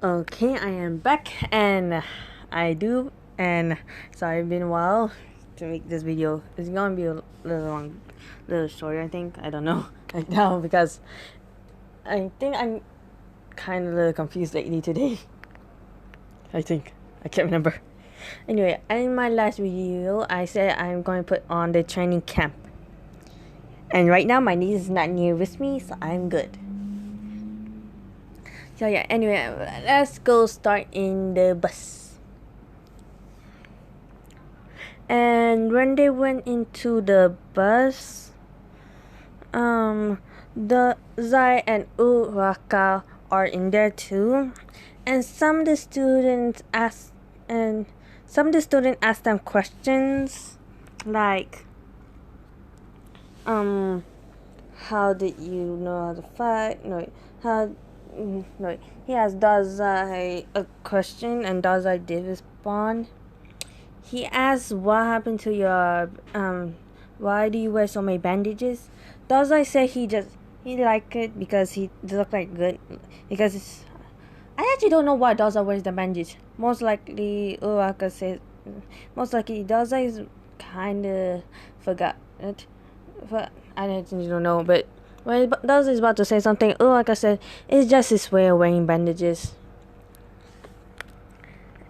Okay, I am back and I do and sorry it's been a while to make this video. It's gonna be a little long, little short I think. I don't know right now because I think I'm kind of a little confused lately today. I think I can't remember. Anyway, in my last video I said I'm going to put on the training camp. And right now my niece is not near with me, so I'm good. So yeah, anyway, let's go start in the bus. And when they went into the bus, the Zai and Uraka are in there too, and some of the students asked them questions like, how did you know how to fight? No, how? No, he asked Dazai a question, and Dazai did respond. He asked what happened to your why do you wear so many bandages? Dazai said he liked it because he looked like good because I actually don't know why Dazai wears the bandage. Most likely Dazai is kinda forgot it. But I actually don't know, but when Dazai is about to say something, Uraka said it's just his way of wearing bandages.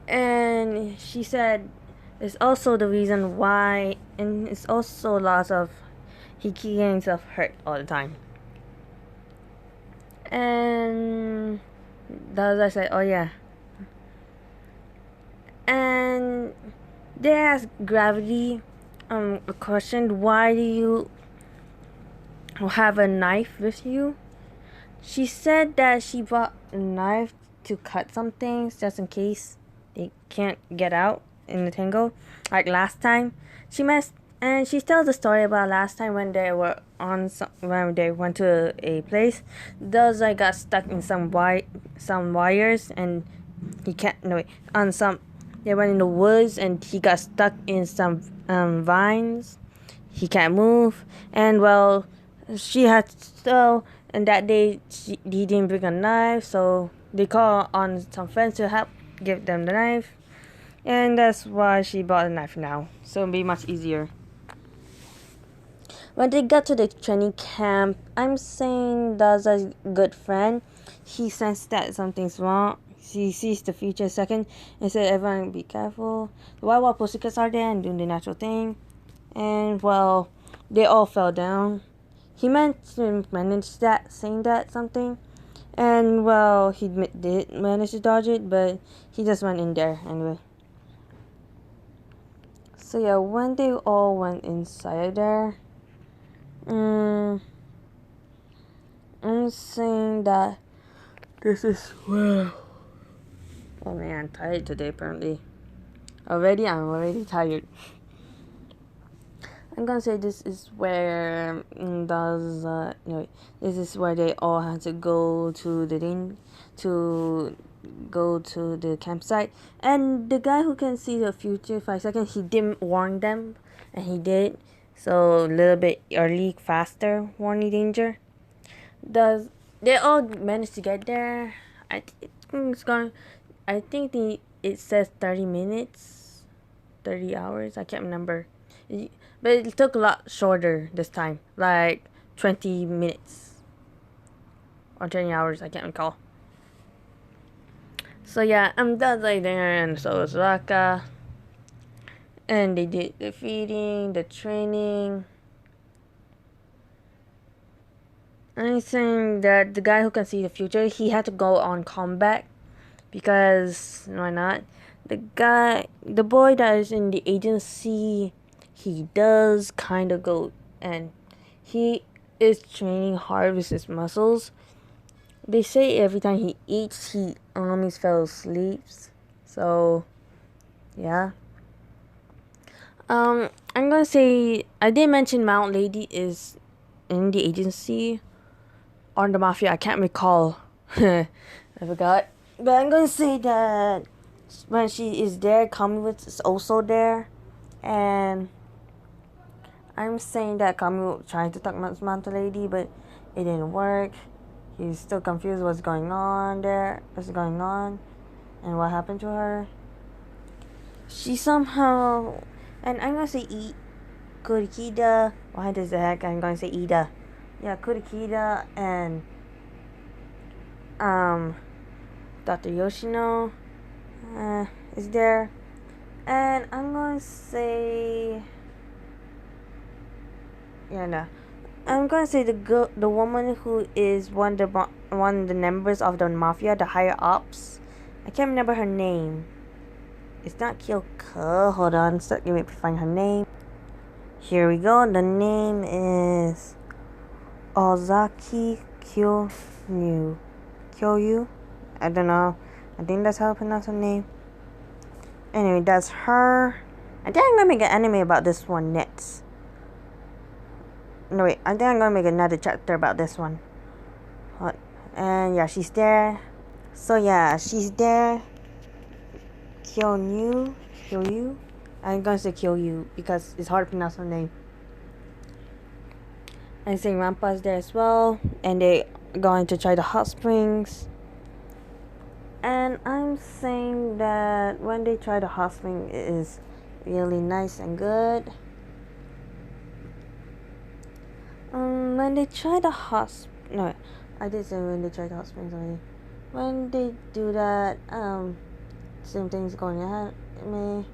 And she said it's also the reason why, and it's also lots of he keeps getting himself hurt all the time. And thus I said, oh yeah. And they asked Gravity a question, why do you have a knife with you? She said that she brought a knife to cut some things just in case they can't get out in the tangle, like last time. She tells the story about last time when they were when they went to a place. Those got stuck in some wires, and he can't no wait, on some. They went in the woods and he got stuck in some vines. He can't move, and well, she had and that day he didn't bring a knife, so they call on some friends to help give them the knife. And that's why she bought a knife now, so it'll be much easier. When they got to the training camp, I'm saying that's a good friend. He sensed that something's wrong. He sees the future a second and said, everyone be careful. The wild pussycats are there and doing the natural thing. And well, they all fell down. He managed that, saying that something. And well, he did manage to dodge it, but he just went in there anyway. So yeah, when they all went inside there, I'm saying that this is where. Oh man, I'm tired today apparently. I'm already tired. I'm gonna say this is where this is where they all had to go to the campsite, and the guy who can see the future 5 seconds, he didn't warn them, and he did, so a little bit early, faster warning danger. They all managed to get there? I think it's going. I think it says 30 minutes, 30 hours. I can't remember. But it took a lot shorter this time, like 20 minutes or 20 hours. I can't recall. So yeah, I'm done right there, and so is Raka. And they did the feeding, the training. I'm saying that the guy who can see the future, he had to go on combat because why not? The boy that is in the agency, he does kind of go, and he is training hard with his muscles. They say every time he eats, he almost fell asleep. So, yeah. I'm gonna say I did mention Mount Lady is in the agency or the mafia. I can't recall. I forgot. But I'm gonna say that when she is there, Kamiwitz is also there, and I'm saying that Kamiwitz tried to talk about Mount Lady, but it didn't work. he's still confused what's going on there, what's going on, and what happened to her. She somehow, and I'm gonna say Kurikida. Why does the heck I'm gonna say Ida? Yeah, Kurikida and Dr. Yoshino is there, and I'm gonna say I'm gonna say the woman who is one of the members of the mafia, the higher ups. I can't remember her name. It's not Kyoko. Hold on, let me find her name. Here we go. The name is Ozaki Kyoryu. I don't know. I think that's how I pronounce her name. Anyway, that's her. I think I'm gonna make an anime about this one next. No wait, I think I'm gonna make another chapter about this one. And yeah, she's there. So yeah, she's there. Kyoryu. I'm gonna say Kyoryu because it's hard to pronounce her name. And saying Rampa's there as well, and they going to try the hot springs. And I'm saying that when they try the hot spring, it is really nice and good. When they try the no, I did say when they try the hot springs already. When they do that, same thing's going to happen.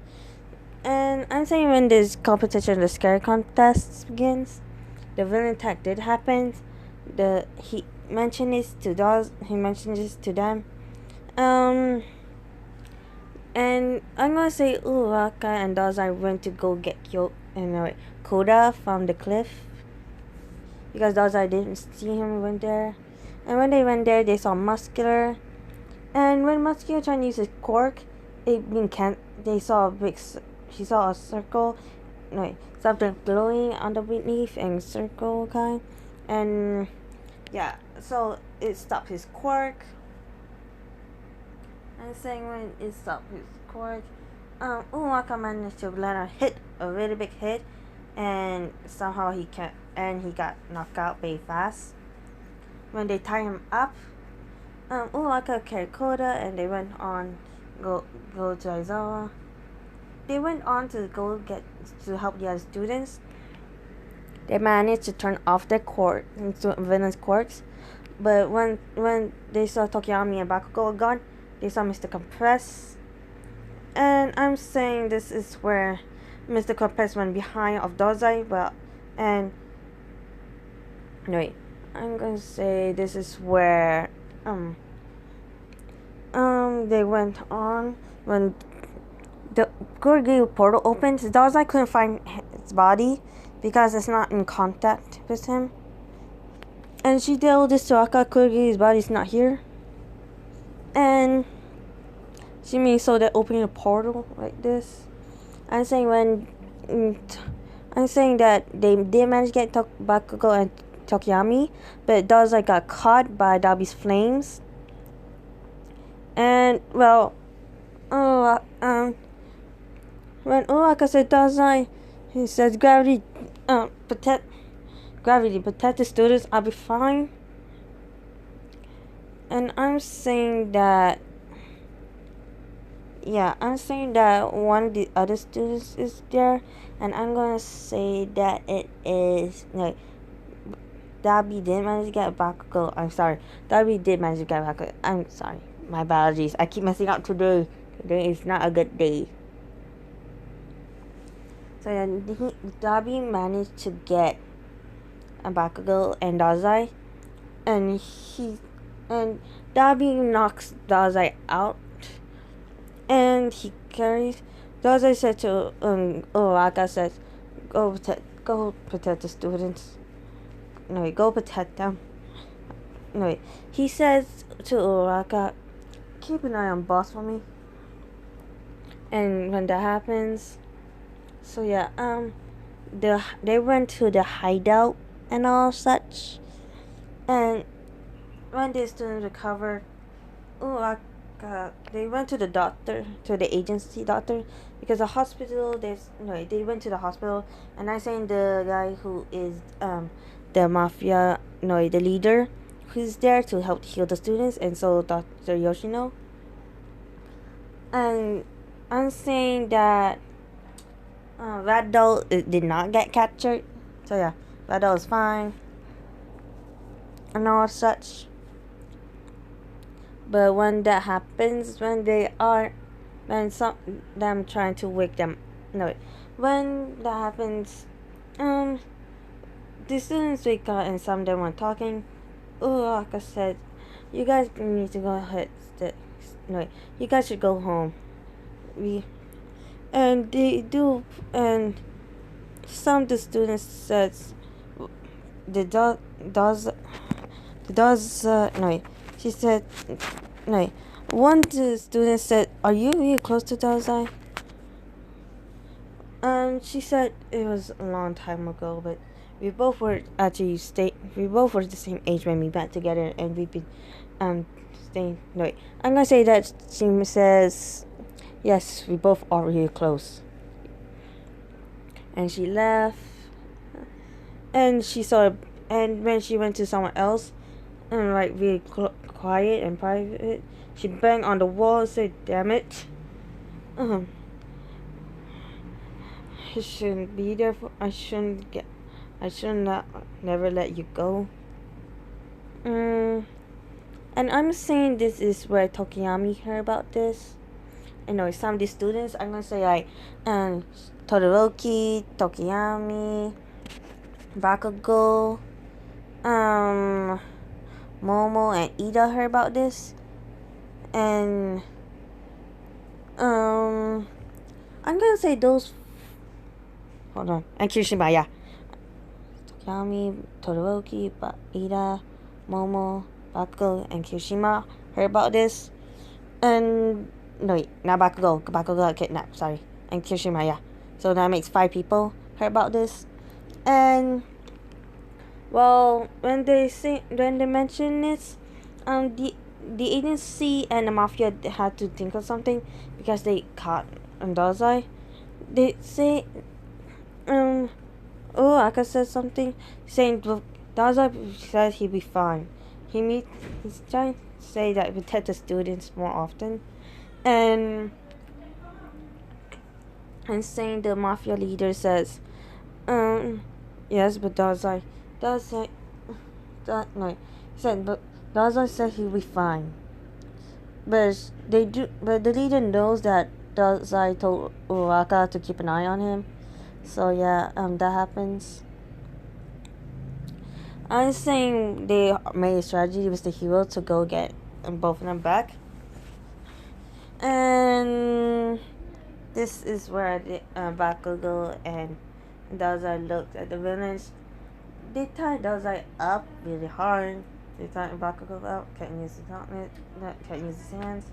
And I'm saying when this competition, the scary contest begins, the villain attack did happen. He mentioned this to them. And I'm gonna say Uraka and Dazai went to go get Koda from the cliff, because Dazai didn't see him went there. And when they went there, they saw Muscular. And when Muscular tried to use his quirk, she saw a circle, something glowing underneath and circle kind. And yeah, so it stopped his quirk. And saying when it stopped his quirk, Uwaka managed to let her hit a really big hit, and somehow he got knocked out very fast. When they tied him up, Uwaka carried Koda, and they went on go to Aizawa. They went on to help the other students. They managed to turn off their villain's quirks, but when they saw Tokiyami and Bakugo gone, they saw Mr. Compress. And I'm saying this is where Mr. Compress went behind of Dazai. I'm gonna say this is where they went on when the Gurgi portal opens. Dazai couldn't find his body because it's not in contact with him. And she told this to Aka, Kurgi's body's not here. And she means so they're opening a portal like this. I'm saying that they did manage to get Bakugo and Tokiyami, but Dazai got caught by Dabi's flames. And when Uraka said Dazai, he says gravity protect the students, I'll be fine. And I'm saying that one of the other students is there, and I'm gonna say that it is Dabi did manage to get Bakugo. I'm sorry, Dabi did manage to get Bakugo. I'm sorry, my apologies. I keep messing up today. Today is not a good day. So yeah, Dabi managed to get Bakugo and Dazai, and Dabi knocks Dazai out, and he carries. Dazai said to Uraka says, go protect the students. No, go protect them. No, he says to Uraka, keep an eye on boss for me. And when that happens, so yeah, they went to the hideout and all such. And when the students recovered, they went to the doctor, to the agency doctor, because the hospital. They went to the hospital, and I saying the guy who is the mafia, the leader, who's there to help heal the students, and so Dr. Yoshino. And I'm saying that that doll did not get captured. So yeah, that doll is fine and all such. But when that happens, when some them trying to wake them, no, when that happens, the students wake up and some of them were talking. Oh, like I said, you guys need to go ahead. No, you guys should go home. And they do, and some of the students says the no, she said no. One of the students said, "Are you really close to dazai?" She said it was a long time ago, but we both were actually we both were the same age when we met together, and we've been staying. No, I'm gonna say that she says yes, we both are really close. And she left, and she saw, and when she went to someone else, and like really quiet and private, she banged on the wall and said, "Damn it! I shouldn't be there for. I should not never let you go." And I'm saying this is where Tokiyami heard about this. You know, some of these students, I'm gonna say like, Todoroki, Tokiyami, Bakugo, Momo, and Ida heard about this. And, I'm gonna say those, hold on, and Kirishima, yeah. Tokiyami, Todoroki, Ida, Momo, Bakugo, and Kirishima heard about this. And, no, wait, not Bakugo. Bakugo got kidnapped, sorry. And Kirishima, yeah. So that makes 5 people heard about this. And, well, when they mention this, the agency and the mafia had to think of something because they caught dazai. They say, Aka said something saying dazai said he'd be fine. He's trying to say that we protect the students more often, and saying the mafia leader says, yes, but no, he said, but Dazai said he'll be fine. But the leader knows that Dazai told Uraka to keep an eye on him. So yeah, that happens. I'm saying they made a strategy with the hero to go get both of them back. And this is where the Bakugo and Dazai looked at the villains. They tied Dazai up really hard. They tied Bakugo up, can't use his hands.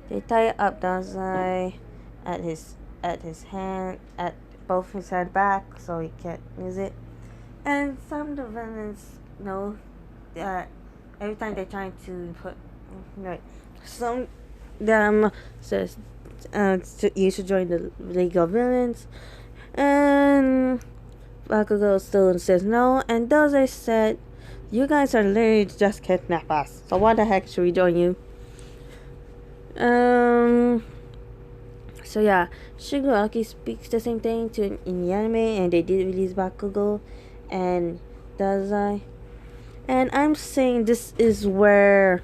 They tied up Dazai at both his hand back, so he can't use it. And some of the villains know that every time they're trying to put, some them says you should join the League of Villains, and Bakugo still says no, and Dazai said, "You guys are literally just kidnap us, so why the heck should we join you?" So yeah, Shigaraki speaks the same thing in the anime, and they did release Bakugo and Dazai. And I'm saying this is where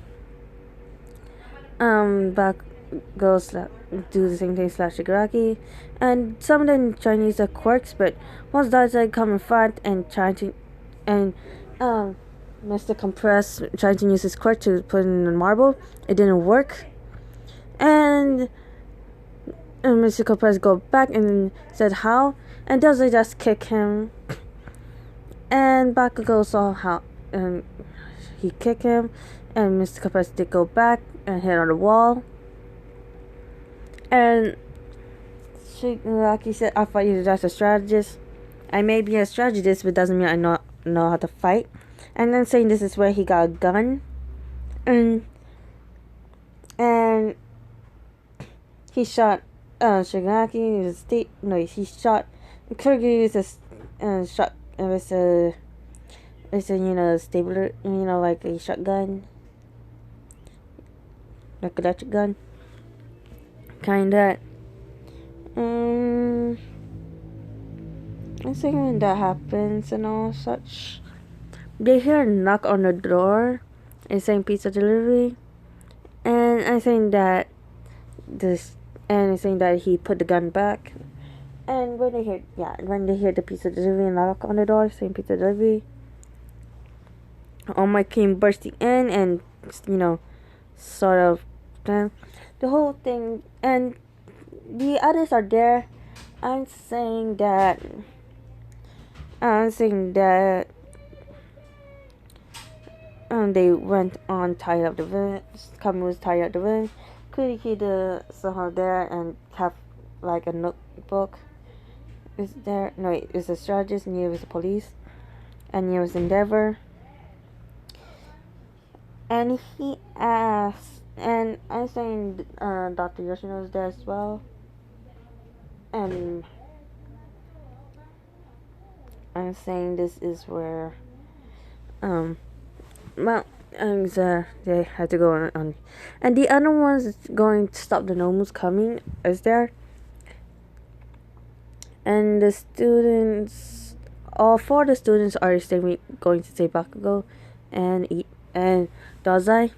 Bakugo do the same thing slash Shigaraki, and some of them try to use their quirks, but once Dazai come in front and Mr. Compress tried to use his quirk to put in the marble, it didn't work, and Mr. Compress go back and said how, and Dazai just kick him, and Bakugo saw how he kicked him, and Mr. Compress did go back and hit on the wall. And Shigaraki said, "I thought you were just a strategist. I may be a strategist, but doesn't mean I know how to fight." And then saying this is where he got a gun, and he shot Shigaraki. He shot Kiryu with a it's a, you know, stabler, you know, like a shotgun, like a electric gun, kinda. Um, I think when that happens and all such, they hear a knock on the door. It's saying pizza delivery, and I think that this, and it's saying that he put the gun back. And when they hear the pizza delivery and knock on the door, saying pizza delivery, All Might came bursting in, and you know, sort of, the whole thing, and the others are there. I'm saying that. I'm saying that. They went on tied up the villain. Kami was tied up the villain. Kuriki somehow there and have like a notebook. Is there? No, it's a strategist. And here was the police, and here was Endeavor. And he asked, and I'm saying Dr. Yoshino is there as well. And I'm saying this is where, well, they had to go on. And the other one's going to stop the Nomus coming, is there. And the students, all four of the students are going to say Bakugo and dazai.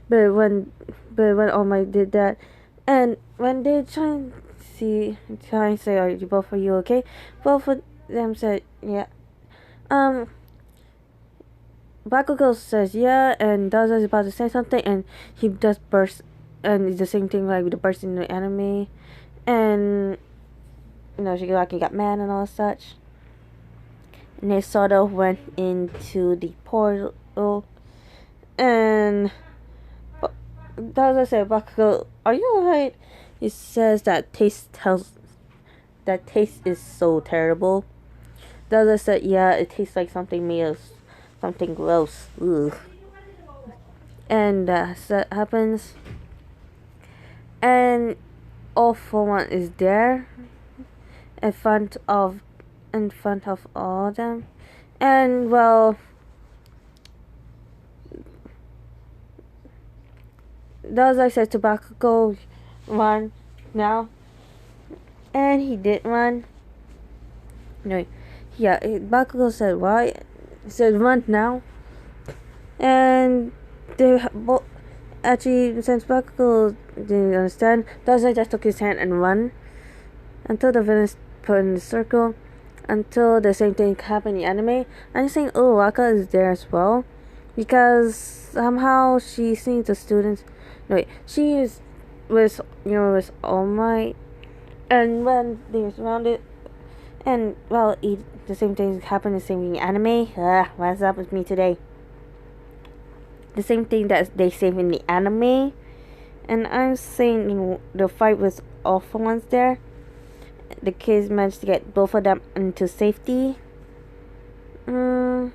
But when All Might did that, and when they try and say, are you okay? Both of them said, yeah. Bakugo says yeah, and Dazai is about to say something, and he just bursts, and it's the same thing like with the burst in the anime, and you know, she got mad and all such. And they sort of went into the portal, and Dazai said, Bakugo, are you alright? He says that taste is so terrible. Dazai said, yeah, it tastes like something made of something gross. Ugh. And that happens. And All For One is there in front of all of them. And well, Dazai said to Bakugo, run now. And he did run. No, yeah, Bakugo said, why? He said, run now. And they both, actually, since Bakugo didn't understand, Dazai just took his hand and run until the villains put in the circle, until the same thing happened in the anime. And I'm saying Uraraka is there as well, because somehow she sees the students. No, wait, she is with All Might, and when they were surrounded, and well, the same thing happened the same in the anime. What's up with me today? The same thing that they say in the anime, and I'm saying the fight was All For One's there. The kids managed to get both of them into safety. So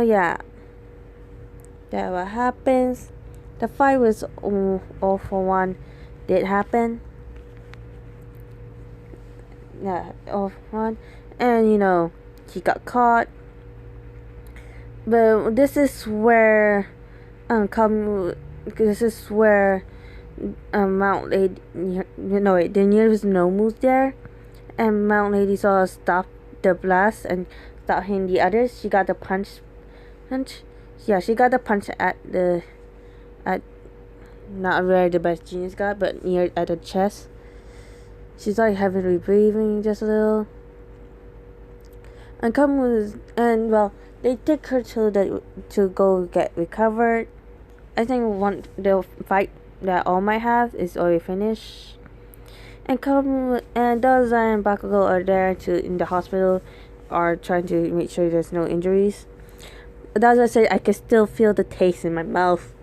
yeah, that what happens. The fight was All For One did happen. Yeah, All For One, and you know, he got caught. But this is where Mount Lady, the nearest Nomus there, and Mount Lady saw stop the blast and stop hitting the others. She got the punch. Yeah, she got the punch at not where the best genius got, but near at the chest. She started heavily breathing just a little. And well, they take her to go get recovered. I think the fight that All Might have is already finished. And Dazai and Bakugo are there in the hospital, are trying to make sure there's no injuries. Dazai said, I can still feel the taste in my mouth.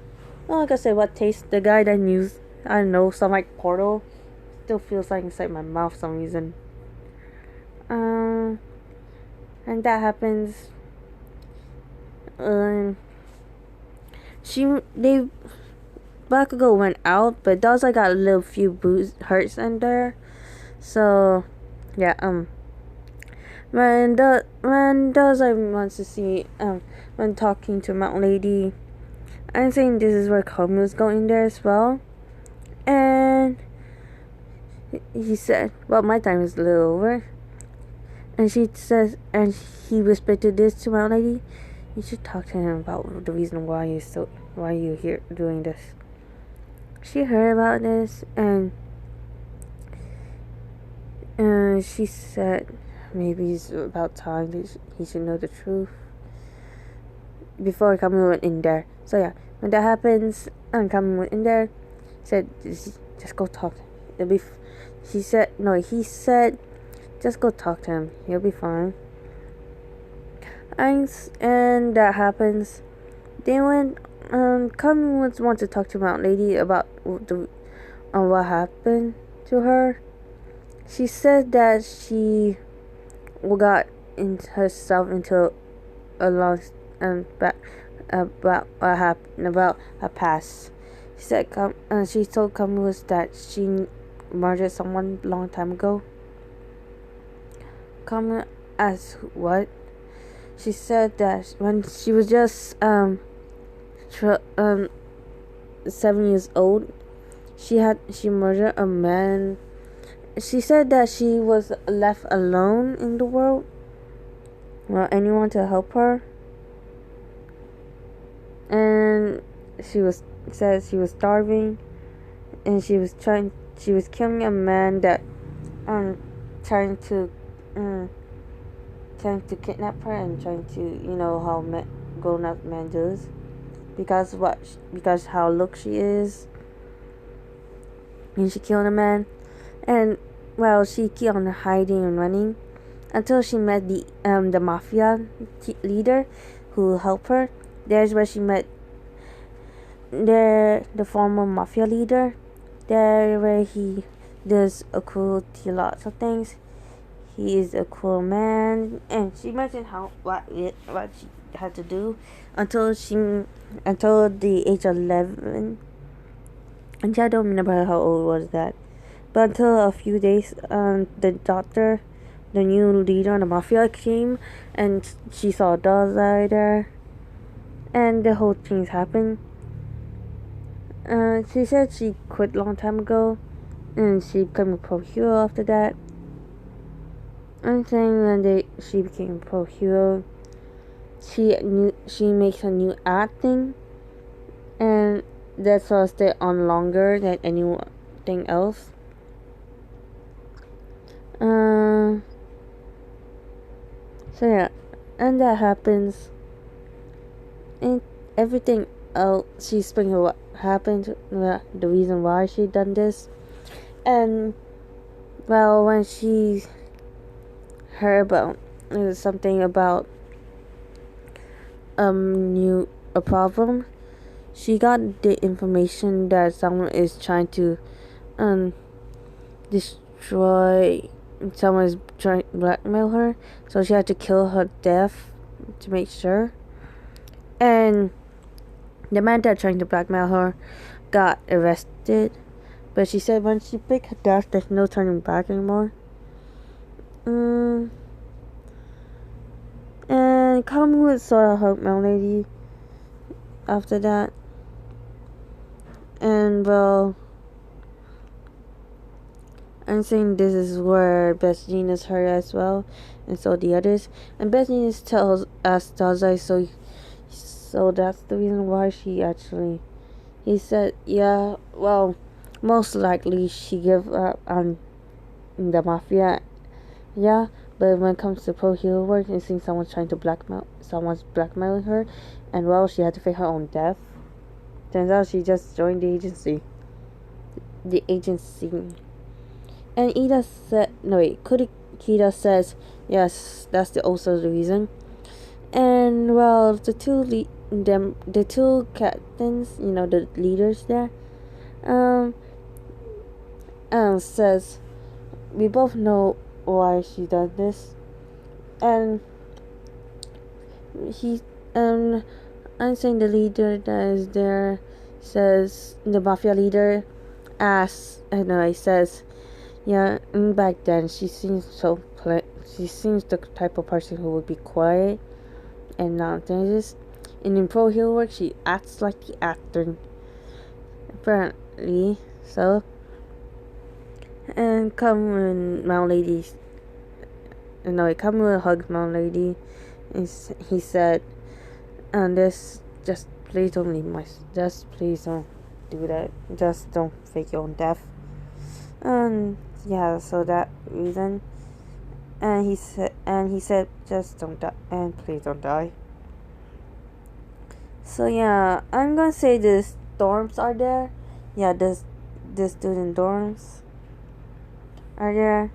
Well, like I said, what taste? The guy that used, I don't know, some like portal, still feels like inside my mouth for some reason. And that happens. Bakugo went out, but Dazai got a little few hurts in there. So yeah, when dazai wants to see when talking to Mountain Lady, I'm saying this is where Kamu's going there as well. And he said, well, my time is a little over. And she says, and he whispered to this to Mountain Lady, you should talk to him about the reason why you're here doing this. She heard about this, and she said maybe it's about time that he should know the truth before Kamu went in there. So yeah, when that happens, and Kamu went in there, said just go talk. He said just go talk to him. He'll be fine. And that happens. Then when Kamu wants to talk to Mountain Lady about what happened to her, she said that she got herself into a long about what happened about her past. She said she told Kamu that she murdered someone a long time ago. Kamu asked what. She said that when she was just 7 years old, she murdered a man. She said that she was left alone in the world without anyone to help her, and she was starving, and she was killing a man that trying to kidnap her and trying to how grown up man does because how look she is, and she killed a man. And well, she kept on hiding and running until she met the mafia leader who helped her. There's where she met the former mafia leader. There where he does cruelty lots of things. He is a cruel man, and she mentioned what she had to do until the age of 11. And I don't remember how old was that. But until a few days, the doctor, the new leader of the mafia, came, and she saw dazai there, and the whole things happened. She said she quit a long time ago, and she became a pro hero after that. I'm saying when she became a pro hero, she makes a new acting, and that's why stay on longer than anything else. So yeah, and that happens, and everything else. She's explaining what happened, the reason why she done this, and well, when she heard about something about a problem, she got the information that someone is trying to destroy. Someone is trying to blackmail her, so she had to kill her death to make sure. And the man that trying to blackmail her got arrested, but she said when she picked her death, there's no turning back anymore. And Kamu sort of helped Mountain Lady after that. And well, I'm saying this is where Best Genius heard as well, and so the others. And Best Genius tells us dazai, so that's the reason why he said, yeah, well, most likely she gave up on the mafia, yeah, but when it comes to pro hero work and seeing someone's blackmailing her, and well, she had to fake her own death. Turns out she just joined the agency. And Ida said, no wait, Kurikida says, yes, that's also the reason. And well, the two captains, the leaders there, says, we both know why she did this. And I'm saying the leader that is there says, the mafia leader says, yeah, back then she seems so She seems the type of person who would be quiet and not dangerous. And in Pro Hero work, she acts like the actor, apparently. So, and Cameron Mount Lady, no, Cameron hugged Mount Lady, and he said, "This just please don't leave just please don't do that. Just don't fake your own death." And yeah, so that reason. And he said, just don't die, and please don't die. So yeah, I'm gonna say the dorms are there. Yeah, the student dorms are there.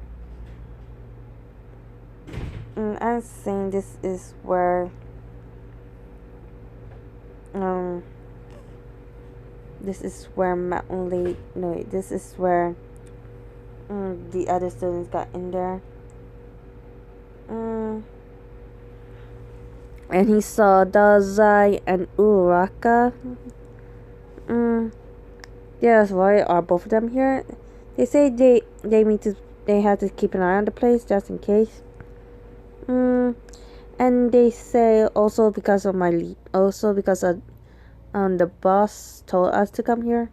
And I'm saying this is where Mountain Lake. No, this is where the other students got in there. And he saw Dazai and Uraka. Yes, why are both of them here? They say they have to keep an eye on the place just in case. And they say also because of the boss told us to come here.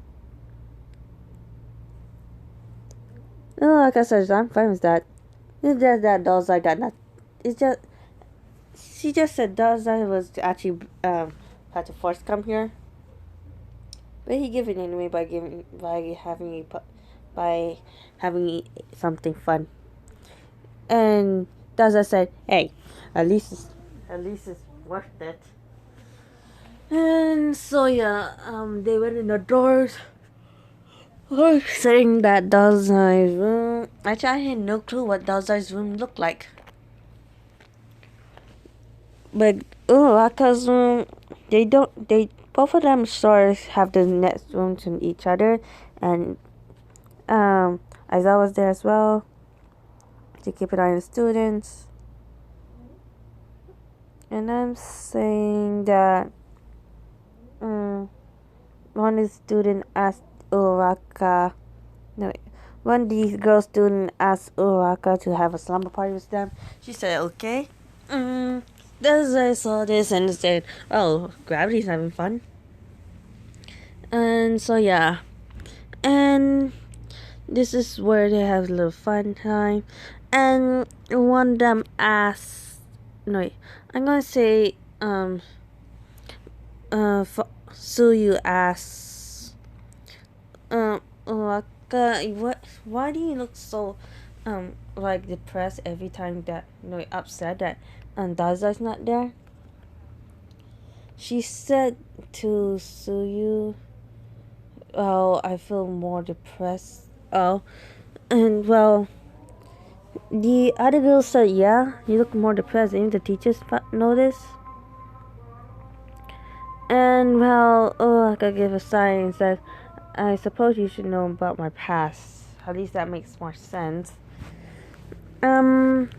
No, like I said, I'm fine with that. It's just that Dazai got not. It's just she just said Dazai was actually had to force come here. But he gave it anyway by having something fun. And Daza said, "Hey, at least it's worth it." And so yeah, they went in the doors, saying that Dazai's room. Actually, I had no clue what Dazai's room looked like. But Uraka's room, both of them sort of have the next room to each other, and Aizawa was there as well to keep an eye on the students. And I'm saying that one student asked Uraka, one of these girl students asked Uraka to have a slumber party with them. She said, okay. I saw this and said, oh, gravity's having fun. And so yeah. And this is where they have a little fun time. And one of them asked, I'm gonna say, Suyu asks, Uraka, why do you look so, like depressed every time that, upset that Dazai's not there? She said to Suyu, oh, I feel more depressed. Oh, and well, the other girl said, yeah, you look more depressed. Didn't the teachers notice? And well, I could give a sigh and said, I suppose you should know about my past. At least that makes more sense. But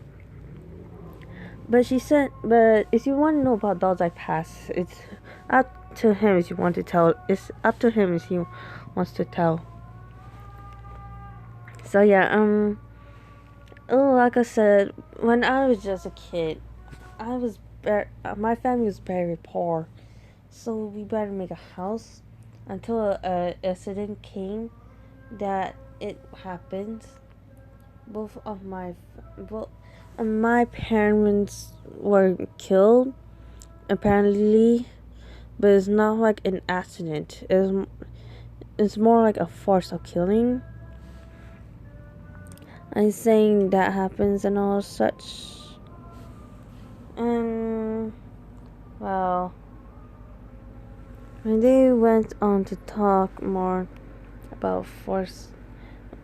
she said, but if you want to know about Dazai's past, it's up to him if you want to tell. It's up to him if he wants to tell. So yeah, like I said, when I was just a kid, my family was very poor, so we better make a house until a accident came that it happened. Both of my parents were killed, apparently, but it's not like an accident. It's more like a force of killing. I'm saying that happens and all such. Well, when they went on to talk more about force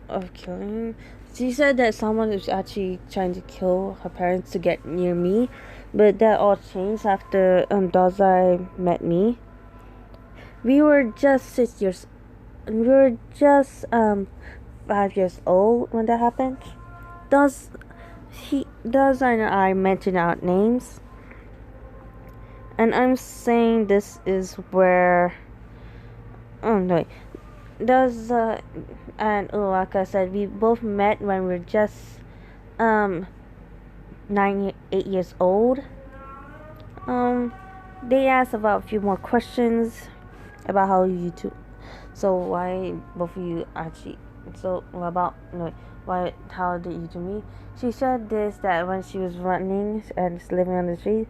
of killing, she said that someone was actually trying to kill her parents to get near me, but that all changed after Dazai met me. We were just 5 years old when that happened. Dazai and I mentioned our names, and I'm saying this is where Dazai and Uraka said we both met when we were just 8 years old. They asked about a few more questions about how you two. So why both of you actually? So about why? How did you two meet? She said this that when she was running and living on the street,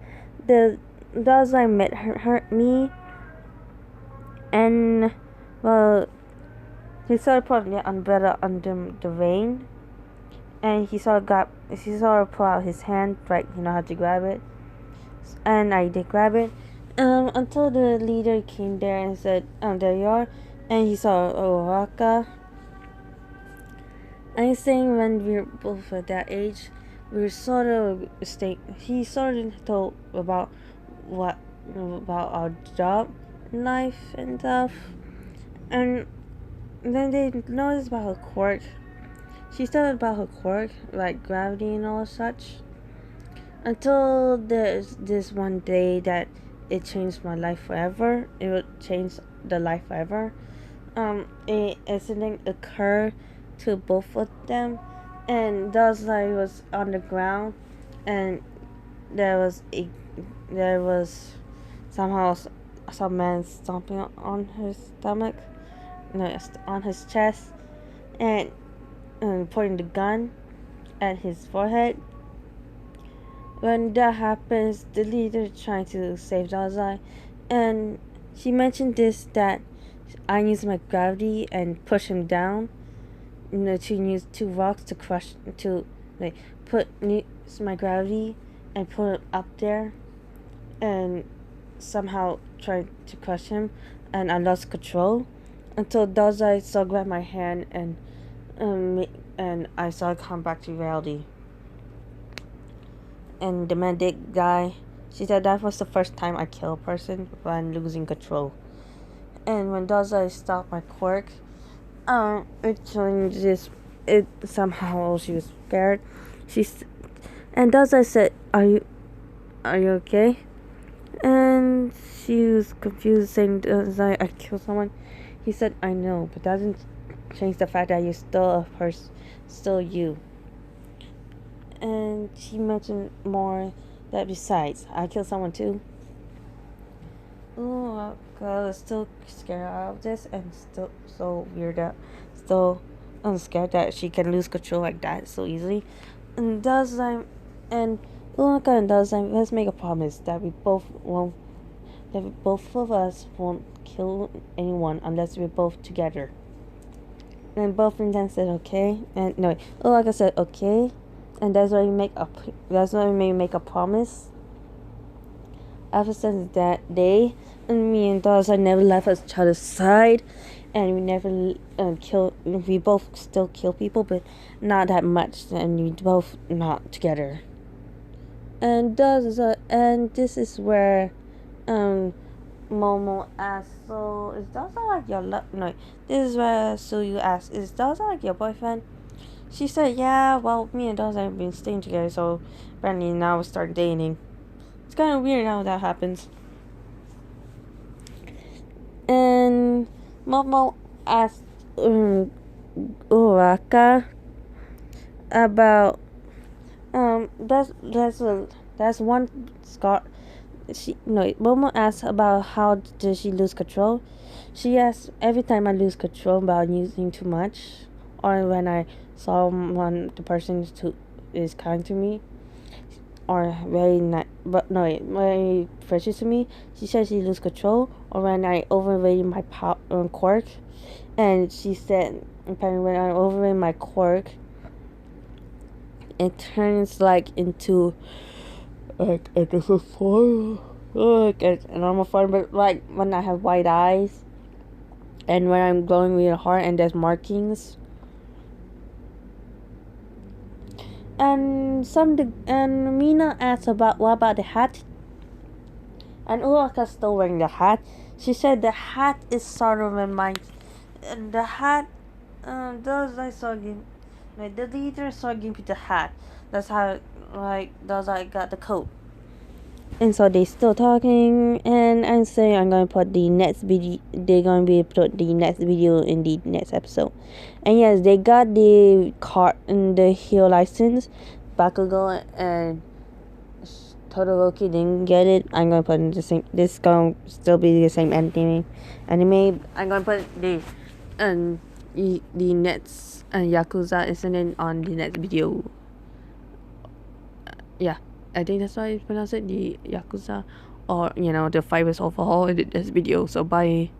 the dazai met me, and well, he saw her put the umbrella under the rain, and she saw her pull out his hand, right? You know how to grab it, and I did grab it. Until the leader came there and said, there you are, and he saw Oraka. I'm saying when we were both at that age, we were sort of he sort of told about our job, life, and stuff, and then they noticed about her quirk. She started about her quirk, like gravity and all such. Until there's this one day that it changed my life forever. It would change the life forever. An incident occurred to both of them, and Dazai was on the ground, and there was somehow some man stomping on his stomach, on his chest, and pointing the gun at his forehead. When that happens, the leader trying to save Dazai, and she mentioned this that I use my gravity and push him down. To use 2 rocks to crush use my gravity and put it up there, and somehow try to crush him, and I lost control until Dazai saw grab my hand and I saw it come back to reality. And the man did die. She said that was the first time I killed a person when losing control. And when Dazai stopped my quirk, it changed this. It somehow she was scared. And Dazai said, "Are you okay?" And she was confused, saying, "Dazai, I killed someone." He said, "I know, but that doesn't change the fact that you're still a person, still you." And she mentioned more that besides, I killed someone too. Oh, I was still scared of this, and still so weird out. Still, I'm scared that she can lose control like that so easily. And Dazai and Ulaka and Dazai, let's make a promise that both of us won't kill anyone unless we're both together. And both of them said okay, and no, Ulaka said okay. And that's why we make a promise. Ever since that day, and me and Dazai never left each other's side, and we never kill. We both still kill people, but not that much, and we both not together. And this is where Momo asks, so is Dazai like your no? This is where Suyu asks, is Dazai like your boyfriend? She said, yeah, well, me and Dazai have been staying together, so apparently now we start dating. It's kind of weird how that happens. And Momo asked Uraka about that's one scar. Momo asked about how does she lose control. She asked every time I lose control about using too much, or when I saw the person who is kind to me, or very precious to me. She said she lose control, or when I overrated my quirk, and she said apparently when I overrate my quirk, it turns into a different form, like a normal form, but like when I have white eyes, and when I'm glowing really hard, and there's markings. And Mina asked about what about the hat, and Uraka's still wearing the hat. She said the hat is sort of and the hat the leader saw give me the hat. That's how I got the coat. And so they still talking, and I'm saying I'm going to put the next video. They're going to put the next video in the next episode. And yes, they got the car and the heel license, Bakugo and Todoroki didn't get it, I'm gonna put in the same. This gonna still be the same anime. I'm gonna put the next Yakuza incident on the next video. Yeah, I think that's how I pronounce it. The Yakuza, or the fibers overhaul in this video. So bye.